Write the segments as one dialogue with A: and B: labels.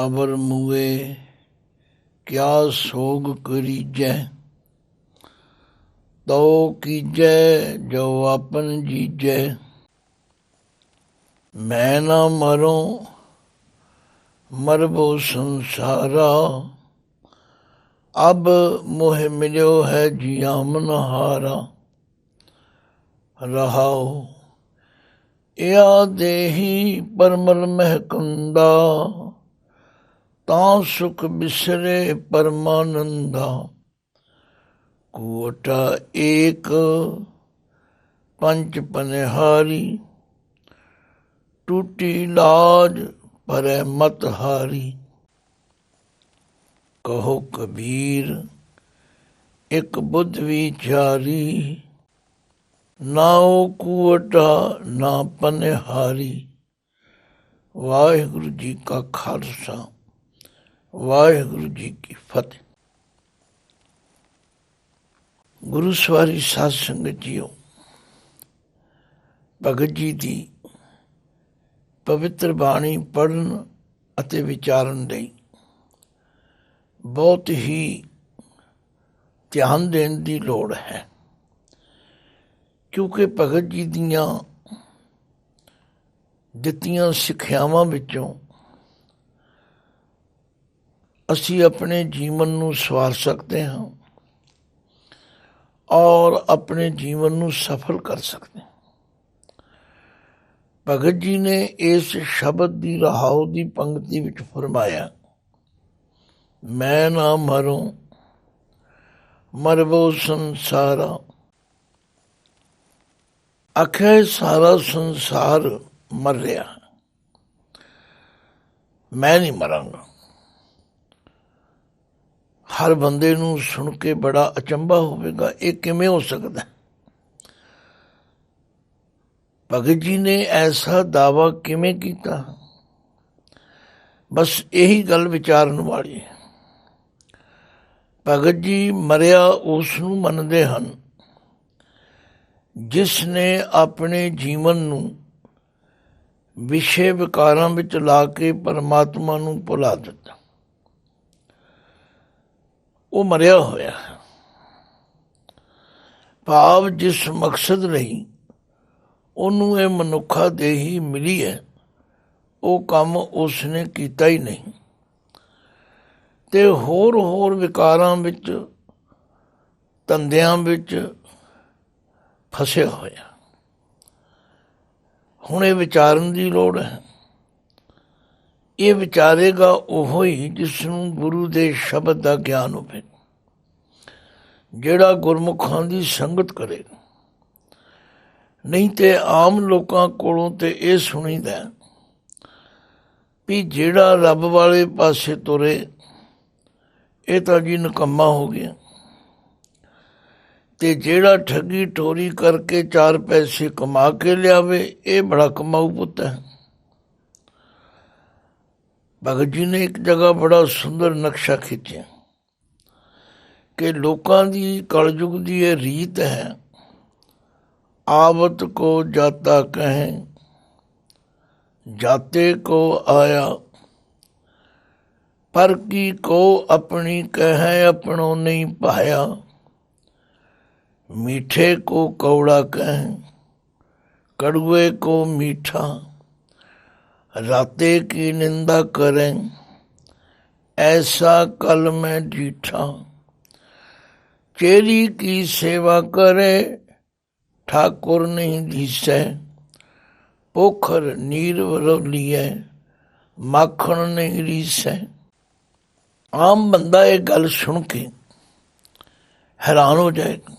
A: अबर मुए क्या सोग करीजै, तो कीजै जो आपन जीजै। मैं ना मरूं मरबो संसारा, अब मोह मिलो है जिया मनहारा। रहाओ या देही परमल महकुंदा, तां सुख बिसरे परमानंदा। कुवटा एक पंच पनिहारी, टूटी लाज परै मत हारी। कहो कबीर एक बुद्ध विचारी, ना ओ कुवटा ना पनिहारी। वाहिगुरु जी का खालसा, वाहिगुरु जी की फतेह। गुरु सवारी साध संगत जीओ, भगत जी ਦੀ ਪਵਿੱਤਰ ਬਾਣੀ ਪੜ੍ਹਨ ਅਤੇ ਵਿਚਾਰਨ ਲਈ ਬਹੁਤ ਹੀ ਧਿਆਨ ਦੇਣ ਦੀ ਲੋੜ ਹੈ, ਕਿਉਂਕਿ ਭਗਤ ਜੀ ਦੀਆਂ ਦਿੱਤੀਆਂ ਸਿੱਖਿਆਵਾਂ ਵਿੱਚੋਂ ਅਸੀਂ ਆਪਣੇ ਜੀਵਨ ਨੂੰ ਸਵਾਰ ਸਕਦੇ ਹਾਂ ਔਰ ਆਪਣੇ ਜੀਵਨ ਨੂੰ ਸਫਲ ਕਰ ਸਕਦੇ ਹਾਂ। ਭਗਤ ਜੀ ਨੇ ਇਸ ਸ਼ਬਦ ਦੀ ਰਹਾਉ ਦੀ ਪੰਕਤੀ ਵਿੱਚ ਫਰਮਾਇਆ, ਮੈਂ ਨਾ ਮਰੂੰ ਮਰਬੋ ਸੰਸਾਰਾ। ਆਖਿਆ ਸਾਰਾ ਸੰਸਾਰ ਮਰ ਰਿਹਾ, ਮੈਂ ਨਹੀਂ ਮਰਾਂਗਾ। ਹਰ ਬੰਦੇ ਨੂੰ ਸੁਣ ਕੇ ਬੜਾ ਅਚੰਭਾ ਹੋਵੇਗਾ, ਇਹ ਕਿਵੇਂ ਹੋ ਸਕਦਾ। ਭਗਤ ਜੀ ਨੇ ਐਸਾ ਦਾਅਵਾ ਕਿਵੇਂ ਕੀਤਾ, ਬਸ ਇਹੀ ਗੱਲ ਵਿਚਾਰਨ ਵਾਲੀ ਹੈ। ਭਗਤ ਜੀ ਮਰਿਆ ਉਸ ਨੂੰ ਮੰਨਦੇ ਹਨ ਜਿਸ ਨੇ ਆਪਣੇ ਜੀਵਨ ਨੂੰ ਵਿਸ਼ੇ ਵਿਕਾਰਾਂ ਵਿੱਚ ਲਾ ਕੇ ਪਰਮਾਤਮਾ ਨੂੰ ਭੁਲਾ ਦਿੱਤਾ। ਉਹ ਮਰਿਆ ਹੋਇਆ ਹੈ। ਭਾਵ ਜਿਸ ਮਕਸਦ ਲਈ ਉਹਨੂੰ ਇਹ ਮਨੁੱਖਾ ਦੇਹੀ ਮਿਲੀ ਹੈ, ਉਹ ਕੰਮ ਉਸਨੇ ਕੀਤਾ ਹੀ ਨਹੀਂ ਤੇ ਹੋਰ ਵਿਕਾਰਾਂ ਵਿੱਚ ਧੰਦਿਆਂ ਵਿੱਚ ਫਸਿਆ ਹੋਇਆ। ਹੁਣ ਇਹ ਵਿਚਾਰਨ ਦੀ ਲੋੜ ਹੈ। ਇਹ ਵਿਚਾਰੇਗਾ ਉਹ ਹੀ ਜਿਸ ਨੂੰ ਗੁਰੂ ਦੇ ਸ਼ਬਦ ਦਾ ਗਿਆਨ ਹੋਵੇ, ਜਿਹੜਾ ਗੁਰਮੁਖਾਂ ਦੀ ਸੰਗਤ ਕਰੇਗਾ। ਨਹੀਂ ਤੇ ਆਮ ਲੋਕਾਂ ਕੋਲੋਂ ਤੇ ਇਹ ਸੁਣੀਦਾ ਵੀ ਜਿਹੜਾ ਰੱਬ ਵਾਲੇ ਪਾਸੇ ਤੁਰੇ ਇਹ ਤਾਂ ਜੀ ਨਿਕੰਮਾ ਹੋ ਗਿਆ, ਤੇ ਜਿਹੜਾ ਠੱਗੀ ਠੋਰੀ ਕਰਕੇ 4 ਪੈਸੇ ਕਮਾ ਕੇ ਲਿਆਵੇ ਇਹ ਬੜਾ ਕਮਾਊ ਪੁੱਤ ਹੈ। ਭਗਤ ਜੀ ਨੇ ਇੱਕ ਜਗ੍ਹਾ ਬੜਾ ਸੁੰਦਰ ਨਕਸ਼ਾ ਖਿੱਚਿਆ ਕਿ ਲੋਕਾਂ ਦੀ ਕਲਯੁਗ ਦੀ ਇਹ ਰੀਤ ਹੈ, आवत को जाता कहें जाते को आया, पर की को अपनी कहें अपनों नहीं पाया। मीठे को कौड़ा कहें कड़वे को मीठा, राते की निंदा करें ऐसा कल में डीठा। चेरी की सेवा करे ठाकुर नहीं धीसै, पोखर नीर वरोलीए माखण नहीं रीसै। आम बंदा ये गल सुन के हैरान हो जाएगा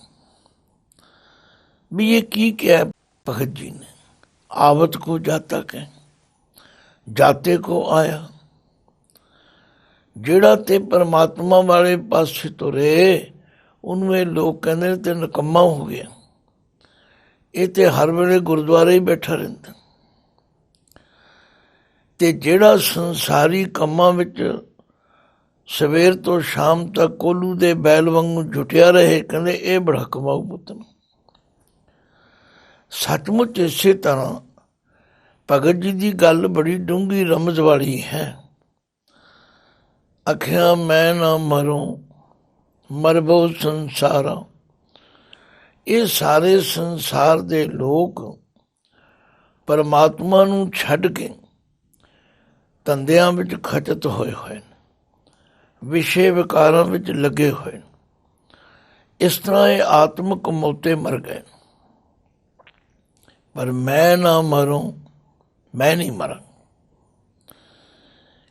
A: भी ये की क्या है भगत जी ने। आवत को जाता कह जाते को आया, ਜਿਹੜਾ ਤੇ परमात्मा वाले पासे तुरे ਉਹਨੂੰ ਇਹ ਲੋਕ ਕਹਿੰਦੇ ਨੇ ਤੇ ਨਿਕੰਮਾ ਹੋ ਗਿਆ। ਇਹ ਤੇ ਹਰ ਵੇਲੇ ਗੁਰਦੁਆਰੇ ਹੀ ਬੈਠਾ ਰਹਿੰਦਾ, ਤੇ ਜਿਹੜਾ ਸੰਸਾਰੀ ਕੰਮਾਂ ਵਿੱਚ ਸਵੇਰ ਤੋਂ ਸ਼ਾਮ ਤੱਕ ਕੋਲੂ ਦੇ ਬੈਲ ਵਾਂਗੂ ਜੁਟਿਆ ਰਹੇ, ਕਹਿੰਦੇ ਇਹ ਬੜਾ ਕਮਾਊ ਪੁੱਤ ਨੂੰ। ਸੱਚਮੁੱਚ ਇਸੇ ਤਰ੍ਹਾਂ ਭਗਤ ਜੀ ਦੀ ਗੱਲ ਬੜੀ ਡੂੰਘੀ ਰਮਜ਼ ਵਾਲੀ ਹੈ। आख्या मैं ना मरूं मरबो संसारा। ये सारे संसार दे लोग परमात्मा नूं छड्ड के धंधिਆਂ ਵਿੱਚ ਖਚਤ ਹੋਏ ਹੋਏ ਨੇ, ਵਿਸ਼ੇ ਵਿਕਾਰਾਂ ਵਿੱਚ ਲੱਗੇ ਹੋਏ ਨੇ। ਇਸ ਤਰ੍ਹਾਂ ਇਹ ਆਤਮਿਕ ਮੌਤੇ ਮਰ ਗਏ। ਪਰ ਮੈਂ ਨਾ ਮਰੂੰ, ਮੈਂ ਨਹੀਂ ਮਰਾਂ,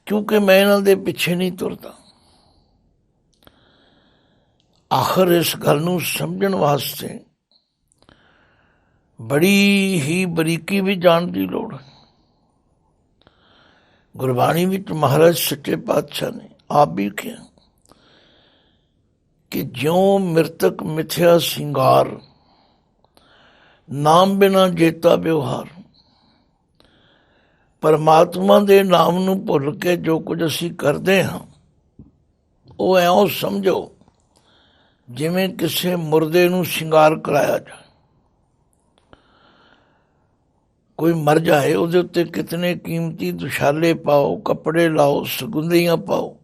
A: ਕਿਉਂਕਿ ਮੈਂ ਇਹਨਾਂ ਦੇ ਪਿੱਛੇ ਨਹੀਂ ਤੁਰਦਾ। ਆਖਰ ਇਸ ਗੱਲ ਨੂੰ ਸਮਝਣ ਵਾਸਤੇ ਬੜੀ ਹੀ ਬਰੀਕੀ ਵੀ ਜਾਣ ਦੀ ਲੋੜ ਹੈ। ਗੁਰਬਾਣੀ ਵਿੱਚ ਮਹਾਰਾਜ ਸੱਚੇ ਪਾਤਸ਼ਾਹ ਨੇ ਆਪ ਵੀ ਕਿਹਾ ਕਿ ਜਿਉਂ ਮ੍ਰਿਤਕ ਮਿਥਿਆ ਸਿੰਗਾਰ, ਨਾਮ ਬਿਨਾ ਜੇਤਾ ਵਿਵਹਾਰ। ਪਰਮਾਤਮਾ ਦੇ ਨਾਮ ਨੂੰ ਭੁੱਲ ਕੇ ਜੋ ਕੁਝ ਅਸੀਂ ਕਰਦੇ ਹਾਂ ਉਹ ਐਉਂ ਸਮਝੋ ਜਿਵੇਂ ਕਿਸੇ ਮੁਰਦੇ ਨੂੰ ਸ਼ਿੰਗਾਰ ਕਰਾਇਆ ਜਾਏ। ਕੋਈ ਮਰ ਜਾਏ ਉਹਦੇ ਉੱਤੇ ਕਿਤਨੇ ਕੀਮਤੀ ਦੁਸ਼ਾਲੇ ਪਾਓ, ਕੱਪੜੇ ਲਾਓ, ਸੁਗੰਧੀਆਂ ਪਾਓ,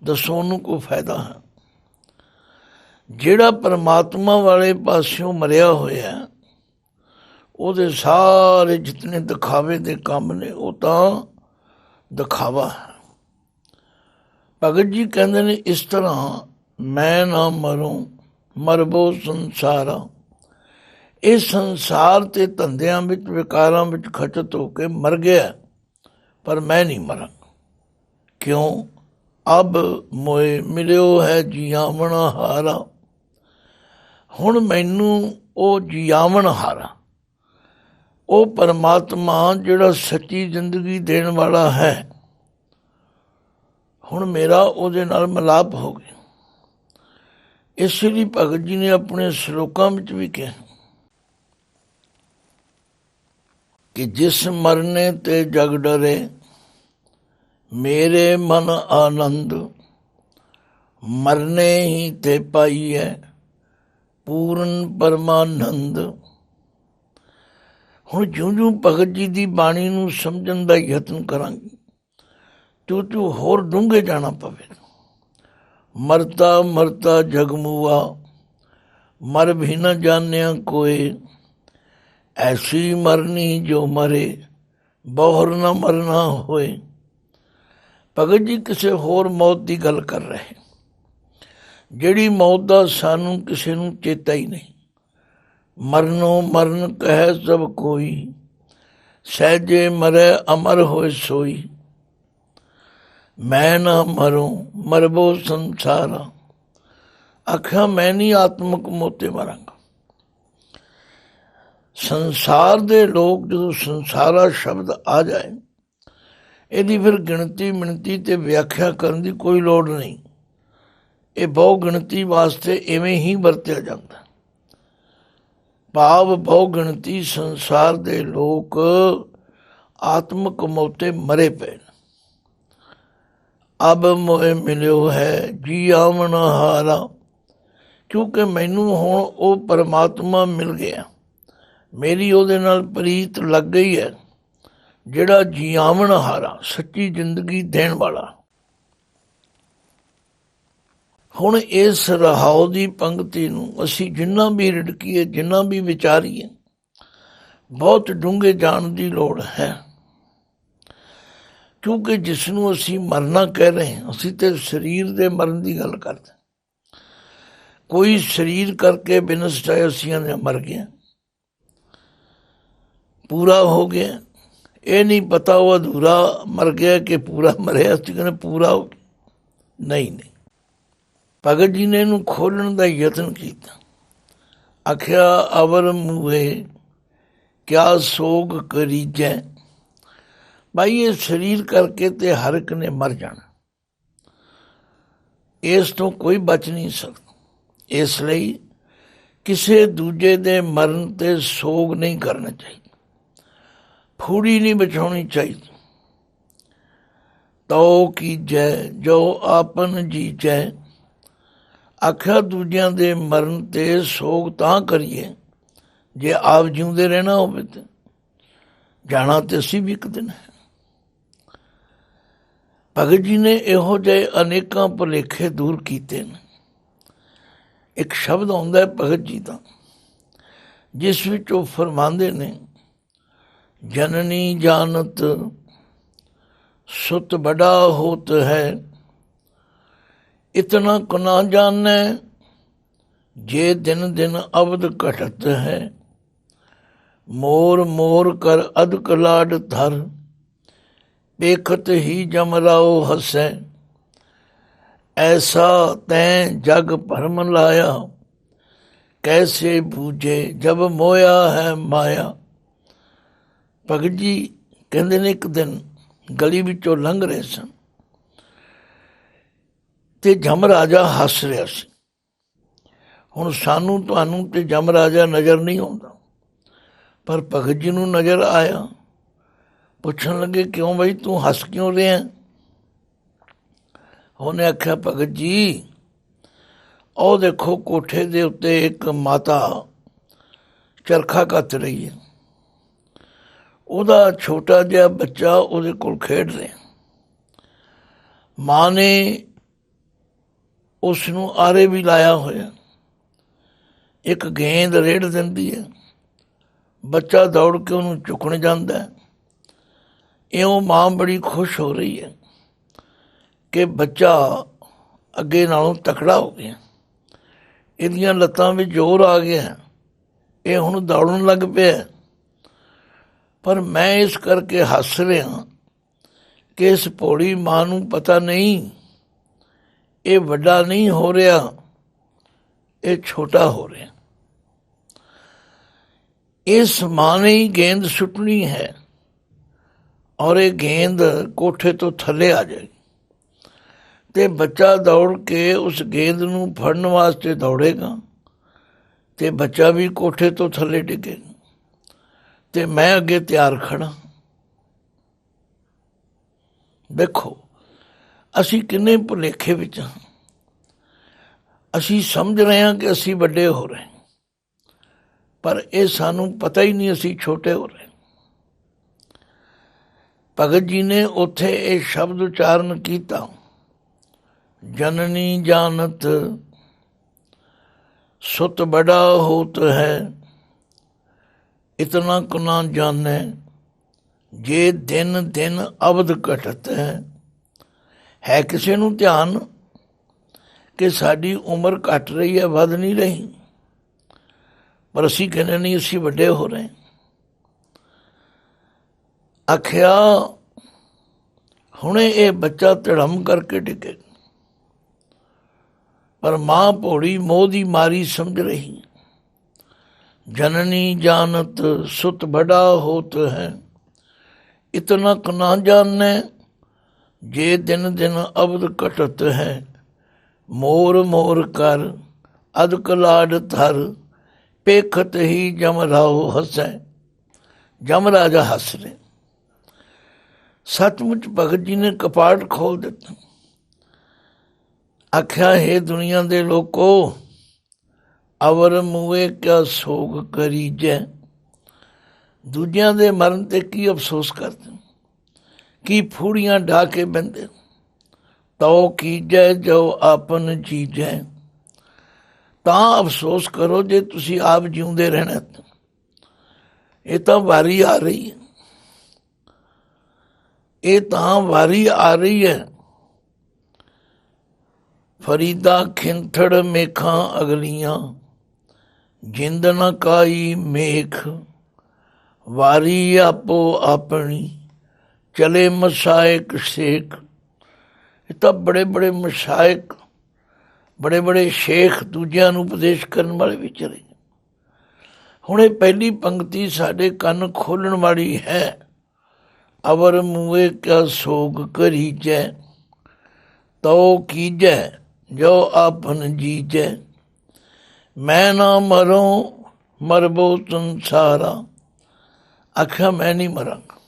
A: ਦੱਸੋ ਉਹਨੂੰ ਕੋਈ ਫਾਇਦਾ ਹੈ? ਜਿਹੜਾ ਪਰਮਾਤਮਾ ਵਾਲੇ ਪਾਸਿਓਂ ਮਰਿਆ ਹੋਇਆ ਉਹਦੇ ਸਾਰੇ ਜਿਤਨੇ ਦਿਖਾਵੇ ਦੇ ਕੰਮ ਨੇ ਉਹ ਤਾਂ ਦਿਖਾਵਾ ਹੈ। ਭਗਤ ਜੀ ਕਹਿੰਦੇ ਨੇ ਇਸ ਤਰ੍ਹਾਂ ਮੈਂ ਨਾ ਮਰੂੰ ਮਰਬੋ ਸੰਸਾਰਾ। ਇਹ ਸੰਸਾਰ ਤੇ ਧੰਦਿਆਂ ਵਿੱਚ ਵਿਕਾਰਾਂ ਵਿੱਚ ਖਚਤ ਹੋ ਕੇ ਮਰ ਗਿਆ, ਪਰ ਮੈਂ ਨਹੀਂ ਮਰਾਂ। ਕਿਉਂ? ਅਬ ਮੋਏ ਮਿਲਿਓ ਹੈ ਜੀਆਵਣ ਹਾਰਾ। ਹੁਣ ਮੈਨੂੰ ਉਹ ਜੀਆਵਣ ਹਾਰਾ, ਉਹ ਪਰਮਾਤਮਾ ਜਿਹੜਾ ਸੱਚੀ ਜ਼ਿੰਦਗੀ ਦੇਣ ਵਾਲਾ ਹੈ, ਹੁਣ ਮੇਰਾ ਉਹਦੇ ਨਾਲ ਮਿਲਾਪ ਹੋ ਗਿਆ। ਇਸ ਲਈ ਭਗਤ ਜੀ ਨੇ ਆਪਣੇ ਸ਼ਲੋਕਾਂ ਵਿੱਚ ਵੀ ਕਿਹਾ ਕਿ ਜਿਸ ਮਰਨੇ ਤੇ ਜਗ ਡਰੇ ਮੇਰੇ ਮਨ ਆਨੰਦ। ਮਰਨੇ ਹੀ ਤੇ ਪਾਈਐ ਪੂਰਨ ਪਰਮਾਨੰਦ। ਹੁਣ ਜਿਉਂ-ਜਿਉਂ ਭਗਤ ਜੀ ਦੀ ਬਾਣੀ ਨੂੰ ਸਮਝਣ ਦਾ ਯਤਨ ਕਰਾਂਗੇ ਤਿਉਂ ਹੋਰ ਡੂੰਘੇ ਜਾਣਾ ਪਵੇਗਾ। ਮਰਤਾ ਮਰਤਾ ਜਗਮੂਆ ਮਰ ਵੀ ਨ ਜਾਣਿਆ ਕੋਏ। ਐਸੀ ਮਰਨੀ ਜੋ ਮਰੇ ਬਹੁਰ ਨਾ ਮਰਨਾ ਹੋਏ। ਭਗਤ ਜੀ ਕਿਸੇ ਹੋਰ ਮੌਤ ਦੀ ਗੱਲ ਕਰ ਰਹੇ, ਜਿਹੜੀ ਮੌਤ ਦਾ ਸਾਨੂੰ ਕਿਸੇ ਨੂੰ ਚੇਤਾ ਹੀ ਨਹੀਂ। ਮਰਨੋਂ ਮਰਨ ਕਹਿ ਸਭ ਕੋਈ, ਸਹਿਜੇ ਮਰੈ ਅਮਰ ਹੋਏ ਸੋਈ। ਮੈਂ ਨਾ ਮਰੂੰ ਮਰਬੋ ਸੰਸਾਰਾ। ਆਖਿਆ ਮੈਂ ਨਹੀਂ ਆਤਮਿਕ ਮੌਤੇ ਮਰਾਂਗਾ। ਸੰਸਾਰ ਦੇ ਲੋਕ ਜਦੋਂ ਸੰਸਾਰਾ ਸ਼ਬਦ ਆ ਜਾਏ ਇਹਦੀ ਫਿਰ ਗਿਣਤੀ ਮਿਣਤੀ ਤੇ ਵਿਆਖਿਆ ਕਰਨ ਦੀ ਕੋਈ ਲੋੜ ਨਹੀਂ। ਇਹ ਬਹੁ ਗਿਣਤੀ ਵਾਸਤੇ ਇਵੇਂ ਹੀ ਵਰਤਿਆ ਜਾਂਦਾ। ਭਾਵ ਬਹੁ ਗਿਣਤੀ ਸੰਸਾਰ ਦੇ ਲੋਕ ਆਤਮਿਕ ਮੌਤੇ ਮਰੇ ਪਏ। ਅਬ ਮੋਏ ਮਿਲਿਓ ਹੈ ਜੀਆਵਣ ਹਾਰਾ। ਕਿਉਂਕਿ ਮੈਨੂੰ ਹੁਣ ਉਹ ਪਰਮਾਤਮਾ ਮਿਲ ਗਿਆ, ਮੇਰੀ ਉਹਦੇ ਨਾਲ ਪ੍ਰੀਤ ਲੱਗ ਗਈ ਹੈ, ਜਿਹੜਾ ਜੀਆਵਣ ਹਾਰਾ, ਸੱਚੀ ਜ਼ਿੰਦਗੀ ਦੇਣ ਵਾਲਾ। ਹੁਣ ਇਸ ਰਹਾਉ ਦੀ ਪੰਕਤੀ ਨੂੰ ਅਸੀਂ ਜਿੰਨਾ ਵੀ ਰਿੜਕੀਏ, ਜਿੰਨਾ ਵੀ ਵਿਚਾਰੀਏ, ਬਹੁਤ ਡੂੰਘੇ ਜਾਣ ਦੀ ਲੋੜ ਹੈ। ਕਿਉਂਕਿ ਜਿਸ ਨੂੰ ਅਸੀਂ ਮਰਨਾ ਕਹਿ ਰਹੇ ਹਾਂ, ਅਸੀਂ ਤੇ ਸਰੀਰ ਦੇ ਮਰਨ ਦੀ ਗੱਲ ਕਰਦੇ। ਕੋਈ ਸਰੀਰ ਕਰਕੇ ਬਿਨਸਟ ਹੈ, ਅਸੀਂ ਮਰ ਗਏ, ਪੂਰਾ ਹੋ ਗਿਆ। ਇਹ ਨਹੀਂ ਪਤਾ ਉਹ ਅਧੂਰਾ ਮਰ ਗਿਆ ਕਿ ਪੂਰਾ ਮਰਿਆ। ਅਸੀਂ ਕਹਿੰਦੇ ਪੂਰਾ ਹੋ ਗਿਆ, ਨਹੀਂ। ਭਗਤ ਜੀ ਨੇ ਇਹਨੂੰ ਖੋਲ੍ਹਣ ਦਾ ਯਤਨ ਕੀਤਾ। ਆਖਿਆ ਅਵਰ ਮੂਹੇ ਕਿਆ ਸੋਗ ਕਰੀਜੈ। ਭਾਈ ਇਹ ਸਰੀਰ ਕਰਕੇ ਤੇ ਹਰ ਇੱਕ ਨੇ ਮਰ ਜਾਣਾ, ਇਸ ਤੋਂ ਕੋਈ ਬਚ ਨਹੀਂ ਸਕਦਾ। ਇਸ ਲਈ ਕਿਸੇ ਦੂਜੇ ਦੇ ਮਰਨ ਤੇ ਸੋਗ ਨਹੀਂ ਕਰਨਾ ਚਾਹੀਦਾ, ਫੂੜੀ ਨਹੀਂ ਬਚਾਉਣੀ ਚਾਹੀਦੀ। ਤੋ ਕੀਜੈ ਜੋ ਆਪਨ ਜੀਜੈ। ਆਖਿਆ ਦੂਜਿਆਂ ਦੇ ਮਰਨ ਤੇ ਸੋਗ ਤਾਂ ਕਰੀਏ ਜੇ ਆਪ ਜਿਉਂਦੇ ਰਹਿਣਾ ਹੋਵੇ। ਤੇ ਜਾਣਾ ਤੇ ਅਸੀਂ ਵੀ ਇੱਕ ਦਿਨ ਹੈ। ਭਗਤ ਜੀ ਨੇ ਇਹੋ ਜਿਹੇ ਅਨੇਕਾਂ ਭੁਲੇਖੇ ਦੂਰ ਕੀਤੇ ਨੇ। ਇੱਕ ਸ਼ਬਦ ਆਉਂਦਾ ਹੈ ਭਗਤ ਜੀ ਦਾ, ਜਿਸ ਵਿੱਚ ਉਹ ਫਰਮਾਉਂਦੇ ਨੇ, ਜਨਨੀ ਜਾਨਤ ਸੁਤ ਬੜਾ ਹੋਤ ਹੈ, ਇਤਨਾ ਕੁ ਨਾ ਜਾਣੈ ਜੇ ਦਿਨ ਦਿਨ ਅਵਧ ਘਟਤ ਹੈ। ਮੋਰ ਮੋਰ ਕਰ ਅਦਕ ਲਾਡ ਧਰ, ਵੇਖਤ ਹੀ ਜਮਰਾਓ ਹਸੈ। ਐਸਾ ਤੈਂ ਜਗ ਭਰਮ ਲਾਇਆ, ਕੈਸੇ ਬੂਝੇ ਜਬ ਮੋਇਆ ਹੈ ਮਾਇਆ। ਭਗਤ ਜੀ ਕਹਿੰਦੇ ਨੇ, ਇੱਕ ਦਿਨ ਗਲੀ ਵਿੱਚੋਂ ਲੰਘ ਰਹੇ ਸਨ ਤੇ ਜਮ ਰਾਜਾ ਹੱਸ ਰਿਹਾ ਸੀ। ਹੁਣ ਸਾਨੂੰ ਤੁਹਾਨੂੰ ਤੇ ਜਮ ਰਾਜਾ ਨਜ਼ਰ ਨਹੀਂ ਆਉਂਦਾ, ਪਰ ਭਗਤ ਜੀ ਨੂੰ ਨਜ਼ਰ ਆਇਆ। ਪੁੱਛਣ ਲੱਗੇ, ਕਿਉਂ ਬਈ ਤੂੰ ਹੱਸ ਕਿਉਂ ਰਿਹਾ? ਉਹਨੇ ਆਖਿਆ, ਭਗਤ ਜੀ ਉਹ ਦੇਖੋ ਕੋਠੇ ਦੇ ਉੱਤੇ ਇੱਕ ਮਾਤਾ ਚਰਖਾ ਕੱਤ ਰਹੀ ਹੈ, ਉਹਦਾ ਛੋਟਾ ਜਿਹਾ ਬੱਚਾ ਉਹਦੇ ਕੋਲ ਖੇਡ ਰਿਹਾ। ਮਾਂ ਨੇ ਉਸ ਨੂੰ ਆਰੇ ਵੀ ਲਾਇਆ ਹੋਇਆ, ਇੱਕ ਗੇਂਦ ਰੇੜ ਦਿੰਦੀ ਹੈ, ਬੱਚਾ ਦੌੜ ਕੇ ਉਹਨੂੰ ਚੁੱਕਣ ਜਾਂਦਾ। ਇਉਂ ਮਾਂ ਬੜੀ ਖੁਸ਼ ਹੋ ਰਹੀ ਹੈ ਕਿ ਬੱਚਾ ਅੱਗੇ ਨਾਲੋਂ ਤਕੜਾ ਹੋ ਗਿਆ, ਇਹਦੀਆਂ ਲੱਤਾਂ ਵਿੱਚ ਜ਼ੋਰ ਆ ਗਿਆ, ਇਹ ਹੁਣ ਦੌੜਨ ਲੱਗ ਪਿਆ। ਪਰ ਮੈਂ ਇਸ ਕਰਕੇ ਹੱਸ ਰਿਹਾ ਕਿ ਇਸ ਭੋਲੀ ਮਾਂ ਨੂੰ ਪਤਾ ਨਹੀਂ ਇਹ ਵੱਡਾ ਨਹੀਂ ਹੋ ਰਿਹਾ, ਇਹ ਛੋਟਾ ਹੋ ਰਿਹਾ। ਇਸ ਮਾਂ ਨੇ ਹੀ ਗੇਂਦ ਸੁੱਟਣੀ ਹੈ ਔਰ ਇਹ ਗੇਂਦ ਕੋਠੇ ਤੋਂ ਥੱਲੇ ਆ ਜਾਏਗੀ ਤੇ ਬੱਚਾ ਦੌੜ ਕੇ ਉਸ ਗੇਂਦ ਨੂੰ ਫੜਨ ਵਾਸਤੇ ਦੌੜੇਗਾ ਤੇ ਬੱਚਾ ਵੀ ਕੋਠੇ ਤੋਂ ਥੱਲੇ ਡਿੱਗੇਗਾ ਤੇ ਮੈਂ ਅੱਗੇ ਤਿਆਰ ਖੜਾ। ਦੇਖੋ ਅਸੀਂ ਕਿੰਨੇ ਭੁਲੇਖੇ ਵਿੱਚ ਹਾਂ। ਅਸੀਂ ਸਮਝ ਰਹੇ ਹਾਂ ਕਿ ਅਸੀਂ ਵੱਡੇ ਹੋ ਰਹੇ, ਪਰ ਇਹ ਸਾਨੂੰ ਪਤਾ ਹੀ ਨਹੀਂ ਅਸੀਂ ਛੋਟੇ ਹੋ ਰਹੇ। ਭਗਤ ਜੀ ਨੇ ਉੱਥੇ ਇਹ ਸ਼ਬਦ ਉਚਾਰਨ ਕੀਤਾ, ਜਨਨੀ ਜਾਨਤ ਸੁਤ ਬੜਾ ਹੋਤ ਹੈ, ਇਤਨਾ ਕੁ ਨਾ ਜਾਣੈ ਜੇ ਦਿਨ ਦਿਨ ਅਵਧ ਘਟਤ ਹੈ। ਕਿਸੇ ਨੂੰ ਧਿਆਨ ਕਿ ਸਾਡੀ ਉਮਰ ਘਟ ਰਹੀ ਹੈ, ਵੱਧ ਨਹੀਂ ਰਹੀ, ਪਰ ਅਸੀਂ ਕਹਿੰਦੇ ਨਹੀਂ ਅਸੀਂ ਵੱਡੇ ਹੋ ਰਹੇ। ਆਖਿਆ ਹੁਣੇ ਇਹ ਬੱਚਾ ਧੜਮ ਕਰਕੇ ਡਿੱਗੇ, ਪਰ ਮਾਂ ਭੋੜੀ ਮੋਹ ਦੀ ਮਾਰੀ ਸਮਝ ਰਹੀ। ਜਨਨੀ ਜਾਨਤ ਸੁਤ ਬੜਾ ਹੋਤ ਹੈ, ਇਤਨਾ ਕੁ ਨਾ ਜਾਣੈ ਜੇ ਦਿਨ ਦਿਨ ਅਵਧ ਘਟਤ ਹੈ। ਮੋਰ ਮੋਰ ਕਰ ਅਦਕ ਲਾਡ ਧਰ, ਪੇਖਤ ਹੀ ਜਮ ਰਾਓ ਹਸੈ। ਜਮ ਰਾਜਾ ਹੱਸ ਰਹੇ। ਸੱਚਮੁੱਚ ਭਗਤ ਜੀ ਨੇ ਕਪਾਟ ਖੋਲ ਦਿੱਤਾ। ਆਖਿਆ, ਹੇ ਦੁਨੀਆ ਦੇ ਲੋਕੋ, ਅਵਰ ਮੂਏ ਕਿਆ ਸੋਗ ਕਰੀਜੈ। ਦੂਜਿਆਂ ਦੇ ਮਰਨ ਤੇ ਕੀ ਅਫਸੋਸ ਕਰਦੇ, ਕੀ ਫੂੜੀਆਂ ਢਾ ਕੇ ਬਹਿੰਦੇ। ਤਉ ਕੀਜੈ ਜੋ ਆਪਨ ਜੀਜੈ। ਤਾਂ ਅਫਸੋਸ ਕਰੋ ਜੇ ਤੁਸੀਂ ਆਪ ਜਿਉਂਦੇ ਰਹਿਣਾ। ਇਹ ਤਾਂ ਵਾਰੀ ਆ ਰਹੀ ਹੈ, ਇਹ ਤਾਂ ਵਾਰੀ ਆ ਰਹੀ ਹੈ। ਫਰੀਦਾ ਖਿੰਥੜ ਮੇਖਾਂ ਅਗਲੀਆਂ, ਜਿੰਦ ਨ ਕਾਈ ਮੇਖ। ਵਾਰੀ ਆਪੋ ਆਪਣੀ ਚਲੇ ਮਸਾਇਕ ਸ਼ੇਖ। ਇਹ ਤਾਂ ਬੜੇ ਬੜੇ ਮਸਾਇਕ, ਬੜੇ ਬੜੇ ਸ਼ੇਖ ਦੂਜਿਆਂ ਨੂੰ ਉਪਦੇਸ਼ ਕਰਨ ਵਾਲੇ ਵਿਚਾਰੇ। ਹੁਣ ਇਹ ਪਹਿਲੀ ਪੰਕਤੀ ਸਾਡੇ ਕੰਨ ਖੋਲ੍ਹਣ ਵਾਲੀ ਹੈ। ਅਵਰ ਮੂਏ ਕਿਆ ਸੋਗ ਕਰੀਜੈ, ਤਉ ਕੀਜੈ ਜੋ ਆਪਨ ਜੀਜੈ। ਮੈਂ ਨਾ ਮਰੋਂ ਮਰਬੋ ਸੰਸਾਰਾ। ਆਖਿਆ ਮੈਂ ਨਹੀਂ ਮਰਾਂਗਾ,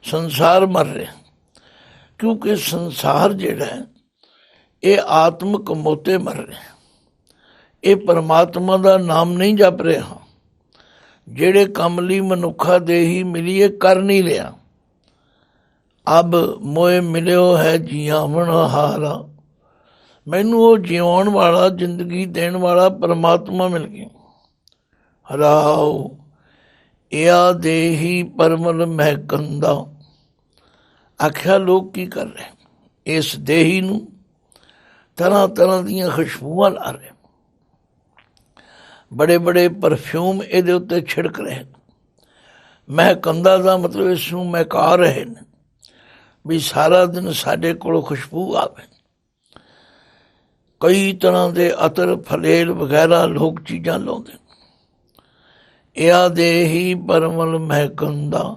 A: ਸੰਸਾਰ ਮਰ ਰਿਹਾ। ਕਿਉਂਕਿ ਸੰਸਾਰ ਜਿਹੜਾ ਹੈ ਇਹ ਆਤਮਕ ਮੋਤੇ ਮਰ ਰਿਹਾ, ਇਹ ਪਰਮਾਤਮਾ ਦਾ ਨਾਮ ਨਹੀਂ ਜਪ ਰਿਹਾ। ਜਿਹੜੇ ਕੰਮ ਲਈ ਮਨੁੱਖਾ ਦੇਹੀ ਮਿਲੀ ਇਹ ਕਰ ਨਹੀਂ ਰਿਹਾ। ਅਬ ਮੋਏ ਮਿਲਿਓ ਹੈ ਜੀਵਨ ਹਾਰਾ। ਮੈਨੂੰ ਉਹ ਜਿਉਣ ਵਾਲਾ, ਜ਼ਿੰਦਗੀ ਦੇਣ ਵਾਲਾ ਪਰਮਾਤਮਾ ਮਿਲ ਗਿਆ। ਰਾਉ ਇਆ ਦੇਹੀ ਪਰਮਲ ਮਹਿਕੰਦਾ। ਆਖਿਆ ਲੋਕ ਕੀ ਕਰ ਰਹੇ, ਇਸ ਦੇਹੀ ਨੂੰ ਤਰ੍ਹਾਂ ਤਰ੍ਹਾਂ ਦੀਆਂ ਖੁਸ਼ਬੂਆਂ ਲਾ ਰਹੇ, ਬੜੇ ਬੜੇ ਪਰਫਿਊਮ ਇਹਦੇ ਉੱਤੇ ਛਿੜਕ ਰਹੇ। ਮਹਿਕੰਦਾ ਦਾ ਮਤਲਬ ਇਸ ਨੂੰ ਮਹਿਕਾ ਰਹੇ ਨੇ, ਵੀ ਸਾਰਾ ਦਿਨ ਸਾਡੇ ਕੋਲ ਖੁਸ਼ਬੂ ਆਵੇ। ਕਈ ਤਰ੍ਹਾਂ ਦੇ ਅਤਰ, ਫਲੇਲ ਵਗੈਰਾ ਲੋਕ ਚੀਜ਼ਾਂ ਲਾਉਂਦੇ। ਇਆ ਦੇਹੀ ਪਰਮਲ ਮਹਿਕੰਦਾ,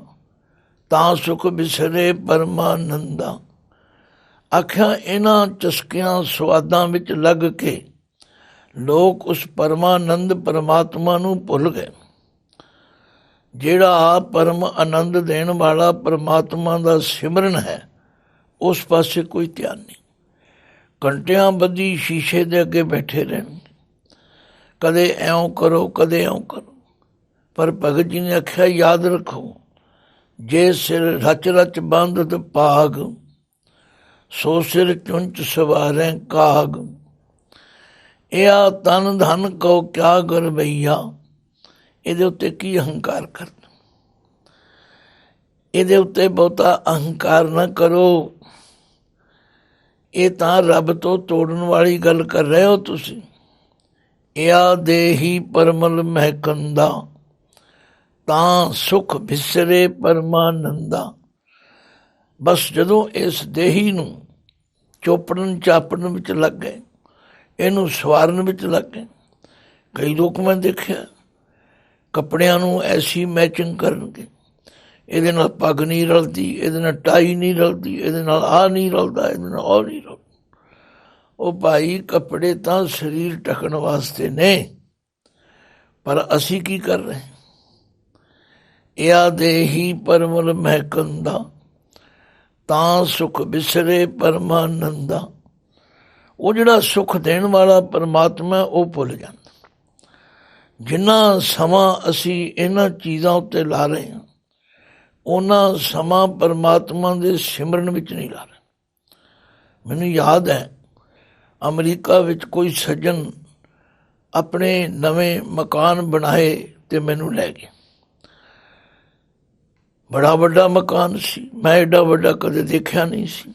A: ਤਾਂ ਸੁਖ ਬਿਸਰੇ ਪਰਮਾਨੰਦਾ। ਆਖਿਆ ਇਹਨਾਂ ਚਸਕਿਆਂ ਸਵਾਦਾਂ ਵਿੱਚ ਲੱਗ ਕੇ ਲੋਕ ਉਸ ਪਰਮਾਨੰਦ ਪਰਮਾਤਮਾ ਨੂੰ ਭੁੱਲ ਗਏ। ਜਿਹੜਾ ਪਰਮ ਆਨੰਦ ਦੇਣ ਵਾਲਾ ਪਰਮਾਤਮਾ ਦਾ ਸਿਮਰਨ ਹੈ, ਉਸ ਪਾਸੇ ਕੋਈ ਧਿਆਨ ਨਹੀਂ। ਘੰਟਿਆਂ ਬੱਧੀ ਸ਼ੀਸ਼ੇ ਦੇ ਅੱਗੇ ਬੈਠੇ ਰਹਿਣ, ਕਦੇ ਇਉਂ ਕਰੋ ਕਦੇ ਇਉਂ ਕਰੋ। ਪਰ ਭਗਤ ਜੀ ਨੇ ਆਖਿਆ ਯਾਦ ਰੱਖੋ, ਜੇ ਸਿਰ ਰਚ ਰਚ ਬੰਧਤ ਭਾਗ, ਸੋ ਸਿਰ ਚੁੰਚ ਸਵਾਰੈ ਕਾਗ। ਇਹ ਤਨ ਧਨ ਕਉ ਕਿਆ ਗਰਬਈਆ। ਇਹਦੇ ਉੱਤੇ ਕੀ ਅਹੰਕਾਰ ਕਰਨਾ, ਇਹਦੇ ਉੱਤੇ ਬਹੁਤਾ ਅਹੰਕਾਰ ਨਾ ਕਰੋ। ਇਹ ਤਾਂ ਰੱਬ ਤੋਂ ਤੋੜਨ ਵਾਲੀ ਗੱਲ ਕਰ ਰਹੇ ਹੋ ਤੁਸੀਂ। ਇਆ ਦੇਹੀ ਪਰਮਲ ਮਹਿਕੰਦਾ, ਤਾਂ ਸੁਖ ਬਿਸਰੇ ਪਰਮਾਨੰਦਾ। ਬਸ ਜਦੋਂ ਇਸ ਦੇਹੀ ਨੂੰ ਚੋਪੜਨ ਚਾਪੜਨ ਵਿੱਚ ਲੱਗ ਗਏ, ਇਹਨੂੰ ਸਵਾਰਨ ਵਿੱਚ ਲੱਗ ਗਏ। ਕਈ ਲੋਕ ਮੈਂ ਦੇਖਿਆ ਕੱਪੜਿਆਂ ਨੂੰ ਐਸੀ ਮੈਚਿੰਗ ਕਰਨਗੇ, ਇਹਦੇ ਨਾਲ ਪੱਗ ਨਹੀਂ ਰਲਦੀ, ਇਹਦੇ ਨਾਲ ਟਾਈ ਨਹੀਂ ਰਲਦੀ, ਇਹਦੇ ਨਾਲ ਆਹ ਨਹੀਂ ਰਲਦਾ, ਇਹਦੇ ਨਾਲ ਉਹ ਨਹੀਂ ਰਲਦਾ। ਉਹ ਭਾਈ ਕੱਪੜੇ ਤਾਂ ਸਰੀਰ ਢੱਕਣ ਵਾਸਤੇ ਨੇ, ਪਰ ਅਸੀਂ ਕੀ ਕਰ ਰਹੇ? ਇਆ ਦੇਹੀ ਪਰਮਲ ਮਹਿਕੰਦਾ, ਤਾਂ ਸੁਖ ਬਿਸਰੇ ਪਰਮਾਨੰਦਾ। ਉਹ ਜਿਹੜਾ ਸੁਖ ਦੇਣ ਵਾਲਾ ਪਰਮਾਤਮਾ ਉਹ ਭੁੱਲ ਜਾਂਦਾ। ਜਿੰਨਾ ਸਮਾਂ ਅਸੀਂ ਇਹਨਾਂ ਚੀਜ਼ਾਂ ਉੱਤੇ ਲਾ ਰਹੇ ਹਾਂ, ਉਹਨਾਂ ਸਮਾਂ ਪਰਮਾਤਮਾ ਦੇ ਸਿਮਰਨ ਵਿੱਚ ਨਹੀਂ ਲਾ ਰਹੇ। ਮੈਨੂੰ ਯਾਦ ਹੈ ਅਮਰੀਕਾ ਵਿੱਚ ਕੋਈ ਸੱਜਣ ਆਪਣੇ ਨਵੇਂ ਮਕਾਨ ਬਣਾਏ ਅਤੇ ਮੈਨੂੰ ਲੈ ਗਿਆ। ਬੜਾ ਵੱਡਾ ਮਕਾਨ ਸੀ, ਮੈਂ ਐਡਾ ਵੱਡਾ ਕਦੇ ਦੇਖਿਆ ਨਹੀਂ ਸੀ।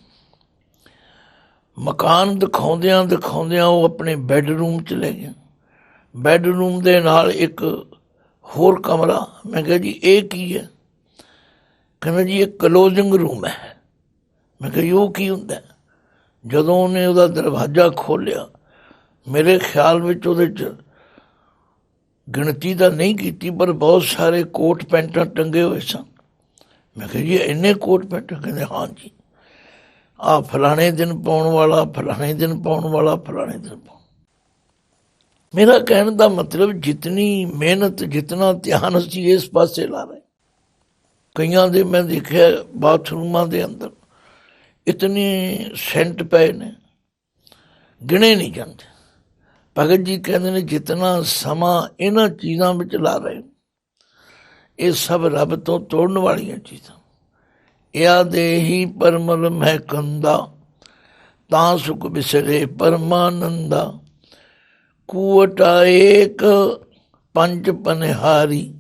A: ਮਕਾਨ ਦਿਖਾਉਂਦਿਆਂ ਦਿਖਾਉਂਦਿਆਂ ਉਹ ਆਪਣੇ ਬੈੱਡਰੂਮ 'ਚ ਲੈ ਗਿਆ। ਬੈੱਡਰੂਮ ਦੇ ਨਾਲ ਇੱਕ ਹੋਰ ਕਮਰਾ। ਮੈਂ ਕਿਹਾ ਜੀ ਇਹ ਕੀ ਹੈ? ਕਹਿੰਦਾ ਜੀ ਇਹ ਕਲੋਜ਼ਿੰਗ ਰੂਮ ਹੈ। ਮੈਂ ਕਿਹਾ ਜੀ ਉਹ ਕੀ ਹੁੰਦਾ? ਜਦੋਂ ਉਹਨੇ ਉਹਦਾ ਦਰਵਾਜ਼ਾ ਖੋਲ੍ਹਿਆ, ਮੇਰੇ ਖਿਆਲ ਵਿੱਚ ਉਹਦੇ 'ਚ ਗਿਣਤੀ ਤਾਂ ਨਹੀਂ ਕੀਤੀ, ਪਰ ਬਹੁਤ ਸਾਰੇ ਕੋਟ ਪੈਂਟਾਂ ਟੰਗੇ ਹੋਏ ਸਨ। ਮੈਂ ਕਿਹਾ ਜੀ ਇੰਨੇ ਕੋਟ ਪੈਂਟ? ਕਹਿੰਦੇ ਹਾਂ ਜੀ, ਆਹ ਫਲਾਣੇ ਦਿਨ ਪਾਉਣ ਵਾਲਾ, ਫਲਾਣੇ ਦਿਨ ਪਾਉਣ ਵਾਲਾ, ਫਲਾਣੇ ਦਿਨ ਪਾਉਣ। ਮੇਰਾ ਕਹਿਣ ਦਾ ਮਤਲਬ ਜਿਤਨੀ ਮਿਹਨਤ, ਜਿਤਨਾ ਧਿਆਨ ਅਸੀਂ ਇਸ ਪਾਸੇ ਲਾ ਰਹੇ। ਕਈਆਂ ਦੇ ਮੈਂ ਦੇਖਿਆ ਬਾਥਰੂਮਾਂ ਦੇ ਅੰਦਰ ਇਤਨੇ ਸੈਂਟ ਪਏ ਨੇ, ਗਿਣੇ ਨਹੀਂ ਜਾਂਦੇ। ਭਗਤ ਜੀ ਕਹਿੰਦੇ ਨੇ ਜਿਤਨਾ ਸਮਾਂ ਇਹਨਾਂ ਚੀਜ਼ਾਂ ਵਿੱਚ ਲਾ ਰਹੇ, ਇਹ ਸਭ ਰੱਬ ਤੋਂ ਤੋੜਨ ਵਾਲੀਆਂ ਚੀਜ਼ਾਂ। ਇਆ ਦੇਹੀ ਪਰਮਲ ਮਹਿਕੰਦਾ, ਤਾਂ ਸੁਖ ਬਿਸਰੇ ਪਰਮਾਨੰਦਾ। ਕੂਵਟਾ ਏਕ ਪੰਜ ਪਨਿਹਾਰੀ।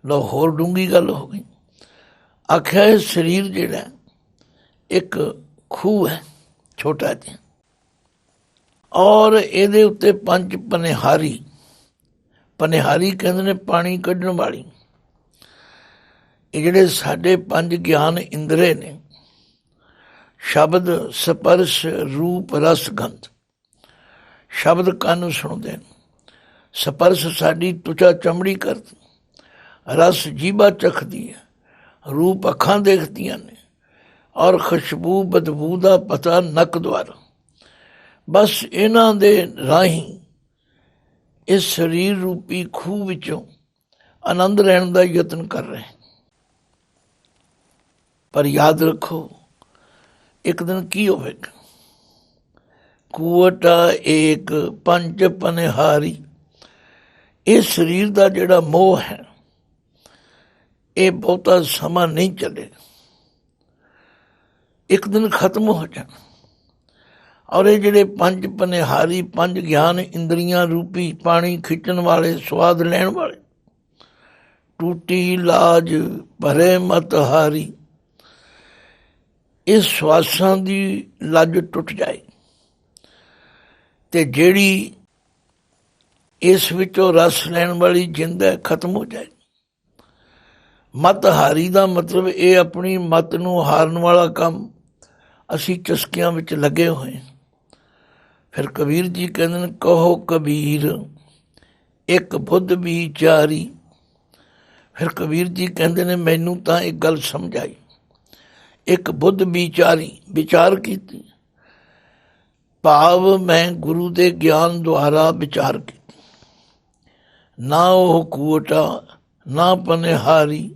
A: ਲੋ ਹੋਰ ਡੂੰਘੀ ਗੱਲ ਹੋ ਗਈ। ਆਖਿਆ ਇਹ ਸਰੀਰ ਜਿਹੜਾ ਇੱਕ ਖੂਹ ਹੈ ਛੋਟਾ ਜਿਹਾ, ਔਰ ਇਹਦੇ ਉੱਤੇ ਪੰਜ ਪਨਿਹਾਰੀ। ਪਨਿਹਾਰੀ ਕਹਿੰਦੇ ਨੇ ਪਾਣੀ ਕੱਢਣ ਵਾਲੀ। ਇਹ ਜਿਹੜੇ ਸਾਡੇ ਪੰਜ ਗਿਆਨ ਇੰਦਰੇ ਨੇ, ਸ਼ਬਦ, ਸਪਰਸ਼, ਰੂਪ, ਰਸ, ਗੰਧ। ਸ਼ਬਦ ਕੰਨ ਸੁਣਦੇ ਨੇ, ਸਪਰਸ਼ ਸਾਡੀ ਤੁਚਾ ਚਮੜੀ ਕਰਦੀ, ਰਸ ਜੀਭਾ ਚਖਦੀ ਹੈ, ਰੂਪ ਅੱਖਾਂ ਦੇਖਦੀਆਂ ਨੇ, ਔਰ ਖੁਸ਼ਬੂ ਬਦਬੂ ਦਾ ਪਤਾ ਨੱਕ ਦੁਆਰਾ। ਬਸ ਇਹਨਾਂ ਦੇ ਰਾਹੀਂ ਇਸ ਸਰੀਰ ਰੂਪੀ ਖੂਹ ਵਿੱਚੋਂ ਆਨੰਦ ਲੈਣ ਦਾ ਯਤਨ ਕਰ ਰਹੇ। ਪਰ ਯਾਦ ਰੱਖੋ ਇੱਕ ਦਿਨ ਕੀ ਹੋਵੇਗਾ। ਕੂਵਟਾ ਏਕ ਪੰਜ ਪਨਿਹਾਰੀ। ਇਹ ਸਰੀਰ ਦਾ ਜਿਹੜਾ ਮੋਹ ਹੈ, ਇਹ ਬਹੁਤਾ ਸਮਾਂ ਨਹੀਂ ਚੱਲੇਗਾ। एक दिन खत्म हो जाना। और ये ਜਿਹੜੇ ਪੰਜ ਪਨਿਹਾਰੀ, ਪੰਜ ਗਿਆਨ ਇੰਦਰੀਆਂ ਰੂਪੀ ਪਾਣੀ ਖਿੱਚਣ ਵਾਲੇ, ਸਵਾਦ ਲੈਣ ਵਾਲੇ, ਟੂਟੀ ਲਾਜ ਭਰੇ ਮਤ ਹਾਰੀ, ਇਸ ਸਵਾਸਾਂ ਦੀ ਲੱਜ ਟੁੱਟ ਜਾਏ ਤੇ ਜਿਹੜੀ ਇਸ ਵਿੱਚੋਂ ਰਸ ਲੈਣ ਵਾਲੀ ਜਿੰਦ ਹੈ ਖਤਮ ਹੋ ਜਾਏ। ਮਤ ਹਾਰੀ ਦਾ ਮਤਲਬ ਇਹ ਆਪਣੀ ਮਤ ਨੂੰ ਹਾਰਨ ਵਾਲਾ ਕੰਮ ਅਸੀਂ ਚਸਕਿਆਂ ਵਿੱਚ ਲੱਗੇ ਹੋਏ। ਫਿਰ ਕਬੀਰ ਜੀ ਕਹਿੰਦੇ ਨੇ, ਕਹੋ ਕਬੀਰ ਇੱਕ ਬੁੱਧ ਵਿਚਾਰੀ। ਫਿਰ ਕਬੀਰ ਜੀ ਕਹਿੰਦੇ ਨੇ, ਮੈਨੂੰ ਤਾਂ ਇੱਕ ਗੱਲ ਸਮਝ ਆਈ। ਇੱਕ ਬੁੱਧ ਵਿਚਾਰੀ, ਵਿਚਾਰ ਕੀਤੀ, ਭਾਵ ਮੈਂ ਗੁਰੂ ਦੇ ਗਿਆਨ ਦੁਆਰਾ ਵਿਚਾਰ ਕੀਤੀ। ਨਾ ਉਹ ਕੂਟਾ ਨਾ ਪਨਿਹਾਰੀ,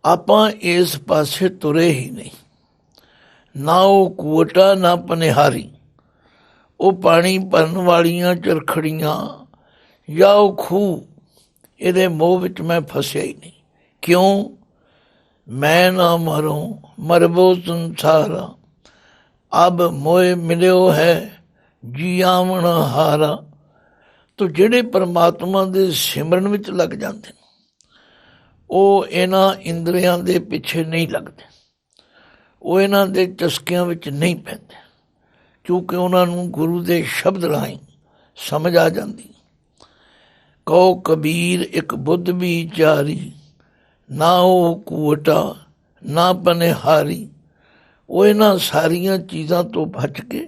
A: ਆਪਾਂ ਇਸ ਪਾਸੇ ਤੁਰੇ ਹੀ ਨਹੀਂ। ਨਾ ਉਹ ਕੂਟਾ ਨਾ ਪਨਿਹਾਰੀ, ਉਹ ਪਾਣੀ ਭਰਨ ਵਾਲੀਆਂ ਚਰਖੜੀਆਂ ਜਾਂ ਉਹ ਖੂਹ, ਇਹਦੇ ਮੋਹ ਵਿੱਚ ਮੈਂ ਫਸਿਆ ਹੀ ਨਹੀਂ। ਕਿਉਂ? ਮੈਂ ਨਾ ਮਰੂੰ ਮਰਬੋ ਸੰਸਾਰਾ, ਅਬ ਮੋਏ ਮਿਲਿਓ ਹੈ ਜੀਆਵਣ ਹਾਰਾ। ਤੋ ਜਿਹੜੇ ਪਰਮਾਤਮਾ ਦੇ ਸਿਮਰਨ ਵਿੱਚ ਲੱਗ ਜਾਂਦੇ ਨੇ, ਉਹ ਇਹਨਾਂ ਇੰਦਰੀਆਂ ਦੇ ਪਿੱਛੇ ਨਹੀਂ ਲੱਗਦੇ, ਉਹ ਇਹਨਾਂ ਦੇ ਚਸਕਿਆਂ ਵਿੱਚ ਨਹੀਂ ਪੈਂਦੇ, ਕਿਉਂਕਿ ਉਹਨਾਂ ਨੂੰ ਗੁਰੂ ਦੇ ਸ਼ਬਦ ਰਾਹੀਂ ਸਮਝ ਆ ਜਾਂਦੀ। ਕਹੋ ਕਬੀਰ ਇੱਕ ਬੁੱਧ ਵਿਚਾਰੀ, ਨਾ ਉਹ ਕੂਟਾ ਨਾ ਪਨਿਹਾਰੀ, ਉਹ ਇਹਨਾਂ ਸਾਰੀਆਂ ਚੀਜ਼ਾਂ ਤੋਂ ਬਚ ਕੇ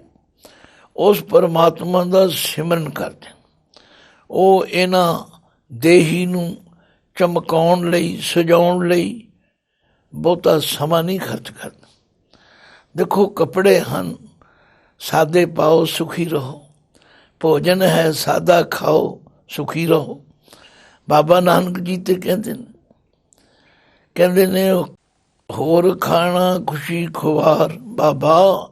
A: ਉਸ ਪਰਮਾਤਮਾ ਦਾ ਸਿਮਰਨ ਕਰਦੇ। ਉਹ ਇਹਨਾਂ ਦੇਹੀ ਨੂੰ ਚਮਕਾਉਣ ਲਈ, ਸਜਾਉਣ ਲਈ ਬਹੁਤਾ ਸਮਾਂ ਨਹੀਂ ਖਰਚ ਕਰਦੇ। ਦੇਖੋ, ਕੱਪੜੇ ਹਨ, ਸਾਦੇ ਪਾਓ ਸੁਖੀ ਰਹੋ, ਭੋਜਨ ਹੈ ਸਾਦਾ ਖਾਓ ਸੁਖੀ ਰਹੋ। ਬਾਬਾ ਨਾਨਕ ਜੀ ਤੇ ਕਹਿੰਦੇ ਨੇ ਹੋਰ ਖਾਣਾ ਖੁਸ਼ੀ ਖੁਆਰ, ਬਾਬਾ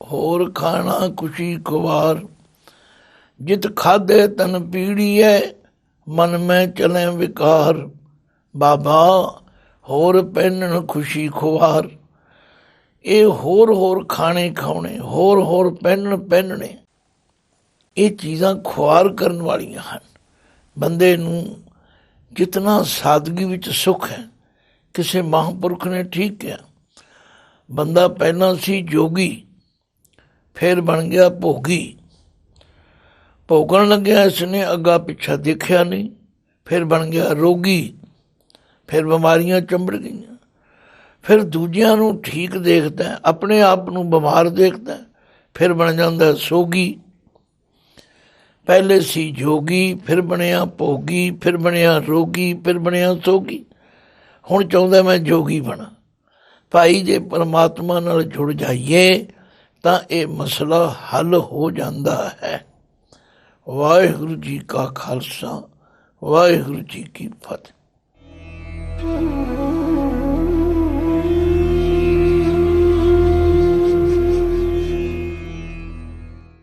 A: ਹੋਰ ਖਾਣਾ ਖੁਸ਼ੀ ਖੁਆਰ, ਜਿਤ ਖਾਦੇ ਤਨ ਪੀੜੀਐ ਮਨ ਮੈਂ ਚਲੇ ਵਿਕਾਰ। ਬਾਬਾ ਹੋਰ ਪਹਿਨਣ ਖੁਸ਼ੀ ਖੁਆਰ, ਇਹ ਹੋਰ ਖਾਣੇ ਖਾਣੇ, ਹੋਰ ਪਹਿਨਣੇ, ਇਹ ਚੀਜ਼ਾਂ ਖੁਆਰ ਕਰਨ ਵਾਲੀਆਂ ਹਨ। ਬੰਦੇ ਨੂੰ ਜਿਤਨਾ ਸਾਦਗੀ ਵਿੱਚ ਸੁੱਖ ਹੈ, ਕਿਸੇ ਮਹਾਂਪੁਰਖ ਨੇ ਠੀਕ ਕਿਹਾ, ਬੰਦਾ ਪਹਿਲਾਂ ਸੀ ਜੋਗੀ, ਫਿਰ ਬਣ ਗਿਆ ਭੋਗੀ। ਭੋਗਣ ਲੱਗਿਆ ਇਸਨੇ ਅੱਗਾ ਪਿੱਛਾ ਦੇਖਿਆ ਨਹੀਂ, ਫਿਰ ਬਣ ਗਿਆ ਰੋਗੀ, ਫਿਰ ਬਿਮਾਰੀਆਂ ਚੰਬੜ ਗਈਆਂ। ਫਿਰ ਦੂਜਿਆਂ ਨੂੰ ਠੀਕ ਦੇਖਦਾ, ਆਪਣੇ ਆਪ ਨੂੰ ਬਿਮਾਰ ਦੇਖਦਾ, ਫਿਰ ਬਣ ਜਾਂਦਾ ਸੋਗੀ। ਪਹਿਲੇ ਸੀ ਜੋਗੀ, ਫਿਰ ਬਣਿਆ ਭੋਗੀ, ਫਿਰ ਬਣਿਆ ਰੋਗੀ, ਫਿਰ ਬਣਿਆ ਸੋਗੀ। ਹੁਣ ਚਾਹੁੰਦਾ ਮੈਂ ਜੋਗੀ ਬਣਾ। ਭਾਈ, ਜੇ ਪਰਮਾਤਮਾ ਨਾਲ ਜੁੜ ਜਾਈਏ ਤਾਂ ਇਹ ਮਸਲਾ ਹੱਲ ਹੋ ਜਾਂਦਾ ਹੈ। ਵਾਹਿਗੁਰੂ ਜੀ ਕਾ ਖਾਲਸਾ, ਵਾਹਿਗੁਰੂ ਜੀ ਕੀ ਫਤਿਹ।